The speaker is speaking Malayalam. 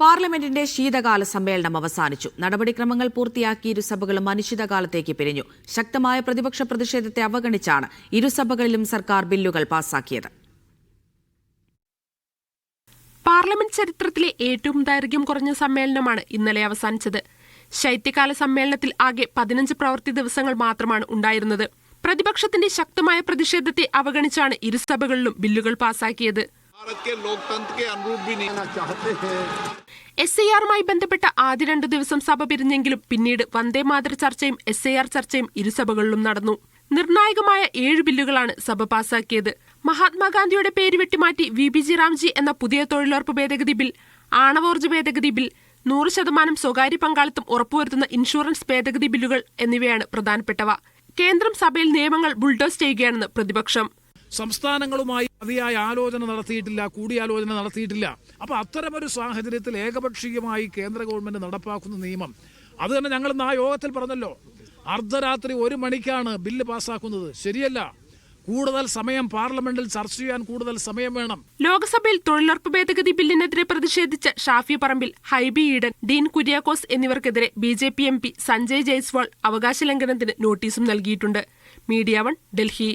പാർലമെന്റിന്റെ ശീതകാല സമ്മേളനം അവസാനിച്ചു. നടപടിക്രമങ്ങൾ പൂർത്തിയാക്കി ഇരുസഭകളും അനിശ്ചിതകാലത്തേക്ക് പിരിഞ്ഞു. ശക്തമായ പ്രതിപക്ഷ പ്രതിഷേധത്തെ അവഗണിച്ചാണ് ഇരുസഭകളിലും സർക്കാർ ബില്ലുകൾ പാസാക്കിയത്. പാർലമെന്റ് ചരിത്രത്തിലെ ഏറ്റവും ദൈർഘ്യം കുറഞ്ഞ സമ്മേളനമാണ് ഇന്നലെ അവസാനിച്ചത്. ശൈത്യകാല സമ്മേളനത്തിൽ ആകെ 15 പ്രവൃത്തി ദിവസങ്ങൾ മാത്രമാണ് ഉണ്ടായിരുന്നത്. പ്രതിപക്ഷത്തിന്റെ ശക്തമായ പ്രതിഷേധത്തെ അവഗണിച്ചാണ് ഇരുസഭകളിലും ബില്ലുകൾ പാസാക്കിയത്. SIR-മായി ബന്ധപ്പെട്ട ആദ്യ 2 ദിവസം സഭ പിരിഞ്ഞെങ്കിലും പിന്നീട് വന്ദേമാതര ചർച്ചയും SIR ചർച്ചയും ഇരുസഭകളിലും നടന്നു. നിർണായകമായ 7 ബില്ലുകളാണ് സഭ പാസാക്കിയത്. മഹാത്മാഗാന്ധിയുടെ പേര് വെട്ടിമാറ്റി VBG റാംജി എന്ന പുതിയ തൊഴിലുറപ്പ് ഭേദഗതി ബിൽ, ആണവോർജ്ജ ഭേദഗതി ബിൽ, 100% സ്വകാര്യ പങ്കാളിത്തം ഉറപ്പുവരുത്തുന്ന ഇൻഷുറൻസ് ഭേദഗതി ബില്ലുകൾ എന്നിവയാണ് പ്രധാനപ്പെട്ടവ. കേന്ദ്രം സഭയിൽ നിയമങ്ങൾ ബുൾഡോസ് ചെയ്യുകയാണെന്ന് പ്രതിപക്ഷം. സംസ്ഥാനങ്ങളുമായി മതിയായ ആലോചന നടത്തിയിട്ടില്ല, കൂടിയാലോചന നടത്തിയിട്ടില്ല. അപ്പൊ അത്തരമൊരു സാഹചര്യത്തിൽ ഏകപക്ഷീയമായി കേന്ദ്ര ഗവൺമെന്റ് നടപ്പാക്കുന്ന നിയമം അത് തന്നെ ഞങ്ങൾ ആ യോഗത്തിൽ പറഞ്ഞല്ലോ. അർദ്ധരാത്രി 1 മണിക്കാണ് ബില്ല് പാസ്സാക്കുന്നത്. ശരിയല്ല. കൂടുതൽ സമയം പാർലമെന്റിൽ ചർച്ച ചെയ്യാൻ കൂടുതൽ സമയം വേണം. ലോക്സഭയിൽ തൊഴിലുറപ്പ് ഭേദഗതി ബില്ലിനെതിരെ പ്രതിഷേധിച്ച ഷാഫി പറമ്പിൽ, ഹൈബി ഈഡൻ, ഡീൻ കുര്യാക്കോസ് എന്നിവർക്കെതിരെ BJP MP സഞ്ജയ് ജയ്സ്വാൾ അവകാശ ലംഘനത്തിന് നോട്ടീസും നൽകിയിട്ടുണ്ട്. മീഡിയ 1 ഡൽഹി.